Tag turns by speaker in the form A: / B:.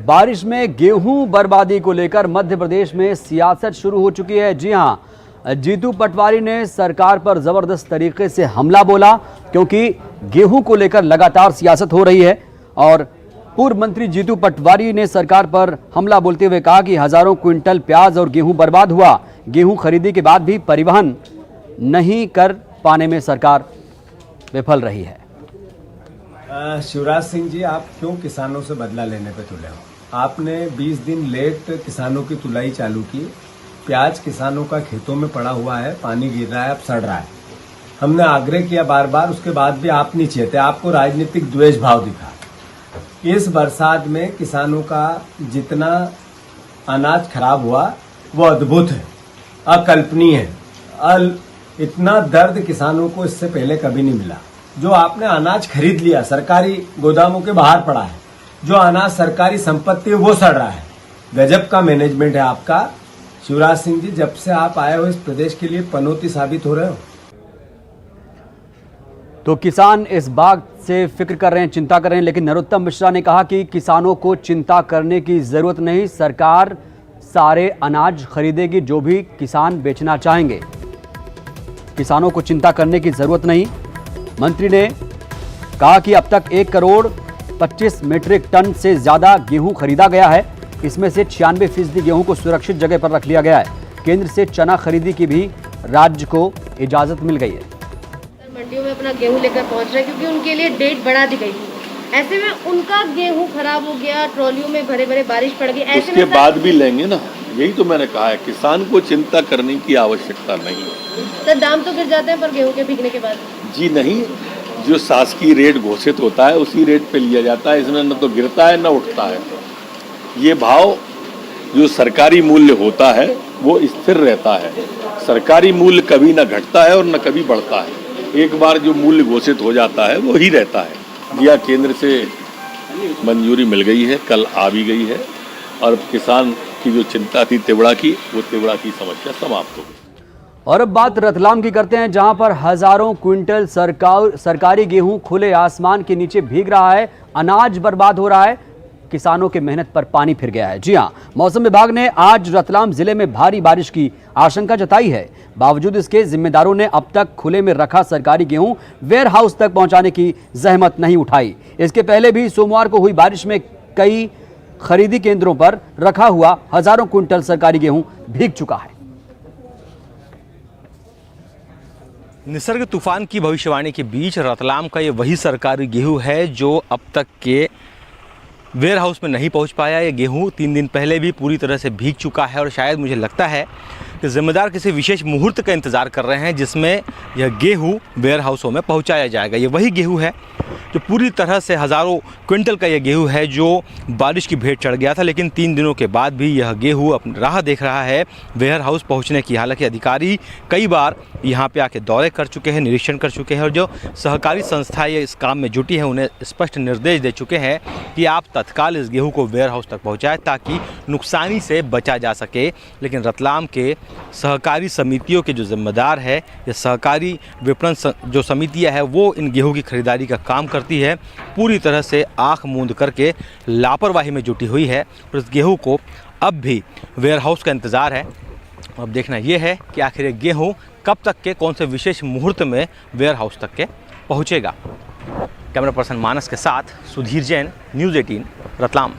A: बारिश में गेहूं बर्बादी को लेकर मध्य प्रदेश में सियासत शुरू हो चुकी है। जी हां, जीतू पटवारी ने सरकार पर जबरदस्त तरीके से हमला बोला, क्योंकि गेहूं को लेकर लगातार सियासत हो रही है। और पूर्व मंत्री जीतू पटवारी ने सरकार पर हमला बोलते हुए कहा कि हजारों क्विंटल प्याज और गेहूं बर्बाद हुआ। गेहूं खरीदी के बाद भी परिवहन नहीं कर पाने में सरकार विफल रही है।
B: शिवराज सिंह जी, आप क्यों किसानों से बदला लेने पे तुले हो? आपने 20 दिन लेट किसानों की तुलाई चालू की। प्याज किसानों का खेतों में पड़ा हुआ है, पानी गिर रहा है, अब सड़ रहा है। हमने आग्रह किया बार बार, उसके बाद भी आप नहीं चेते। आपको राजनीतिक द्वेष भाव दिखा। इस बरसात में किसानों का जितना अनाज खराब हुआ वो अद्भुत है, अकल्पनीय है। इतना दर्द किसानों को इससे पहले कभी नहीं मिला। जो आपने अनाज खरीद लिया, सरकारी गोदामों के बाहर पड़ा है, जो अनाज सरकारी संपत्ति है वो सड़ रहा है। गजब का मैनेजमेंट है आपका शिवराज सिंह जी। जब से आप आए हो इस प्रदेश के लिए पनौती साबित हो रहे हो।
A: तो किसान इस बात से फिक्र कर रहे हैं, चिंता कर रहे हैं, लेकिन नरोत्तम मिश्रा ने कहा कि किसानों को चिंता करने की जरूरत नहीं, सरकार सारे अनाज खरीदेगी जो भी किसान बेचना चाहेंगे। किसानों को चिंता करने की जरूरत नहीं। मंत्री ने कहा कि अब तक 1 करोड़ 25 मीट्रिक टन से ज्यादा गेहूं खरीदा गया है। इसमें से 96% गेहूं को सुरक्षित जगह पर रख लिया गया है। केंद्र से चना खरीदी की भी राज्य को इजाजत मिल गई है।
C: मंडियों में अपना गेहूं लेकर पहुंच रहे हैं, क्योंकि उनके लिए डेट बढ़ा दी गई थी। ऐसे में उनका गेहूं खराब हो गया, ट्रॉलियों में भरे भरे बारिश पड़ गई। ऐसे
D: उसके बाद भी लेंगे ना, यही तो मैंने कहा है, किसान को चिंता करने की आवश्यकता नहीं है।
C: सर, दाम तो गिर जाते हैं पर गेहूं के भीगने के बाद?
D: जी नहीं, जो शासकीय रेट घोषित होता है उसी रेट पे लिया जाता है। इसमें न तो गिरता है न उठता है। ये भाव जो सरकारी मूल्य होता है वो स्थिर रहता है। सरकारी मूल्य कभी न घटता है और न कभी बढ़ता है। एक बार जो मूल्य घोषित हो जाता है वो ही रहता है। यह केंद्र से मंजूरी मिल गई है, कल आ भी गई है, और किसान की जो चिंता थी तिवड़ा की, वो तिवड़ा की समस्या समाप्त हो गई।
A: और अब बात रतलाम की करते हैं, जहां पर हजारों क्विंटल सरकारी गेहूं खुले आसमान के नीचे भीग रहा है। अनाज बर्बाद हो रहा है। किसानों के मेहनत पर पानी फिर गया है। जी हां, मौसम विभाग ने आज रतलाम जिले में भारी बारिश की आशंका जताई है। बावजूद इसके जिम्मेदारों ने अब तक खुले में रखा सरकारी गेहूं वेयर हाउस तक पहुंचाने की जहमत नहीं उठाई। इसके पहले भी सोमवार को हुई बारिश में कई खरीदी केंद्रों पर रखा हुआ हजारों क्विंटल सरकारी गेहूं भीग चुका है।
E: निसर्ग तूफान की भविष्यवाणी के बीच रतलाम का ये वही सरकारी गेहूं है जो अब तक के वेयर हाउस में नहीं पहुंच पाया। ये गेहूं 3 दिन पहले भी पूरी तरह से भीग चुका है, और शायद मुझे लगता है कि जिम्मेदार किसी विशेष मुहूर्त का इंतज़ार कर रहे हैं जिसमें यह गेहूं वेयर हाउसों में पहुंचाया जाएगा। ये वही गेहूं है जो पूरी तरह से हज़ारों क्विंटल का यह गेहूं है जो बारिश की भेंट चढ़ गया था, लेकिन 3 दिनों के बाद भी यह गेहूं अपनी राह देख रहा है वेयर हाउस पहुंचने की। हालांकि अधिकारी कई बार यहाँ पे आके दौरे कर चुके हैं, निरीक्षण कर चुके हैं, और जो सहकारी संस्थाएं इस काम में जुटी हैं उन्हें स्पष्ट निर्देश दे चुके हैं कि आप तत्काल इस गेहूं को वेयर हाउस तक पहुँचाएँ ताकि नुकसानी से बचा जा सके। लेकिन रतलाम के सहकारी समितियों के जो जिम्मेदार है, ये सहकारी विपणन जो समितियाँ है वो इन गेहूं की खरीदारी का काम करती है, पूरी तरह से आंख मूंद करके लापरवाही में जुटी हुई है। और इस गेहूं को अब भी वेयर हाउस का इंतज़ार है। अब देखना ये है कि आखिर ये गेहूं कब तक के कौन से विशेष मुहूर्त में वेयर हाउस तक के पहुंचेगा। कैमरा पर्सन मानस के साथ सुधीर जैन, न्यूज़ 18 रतलाम।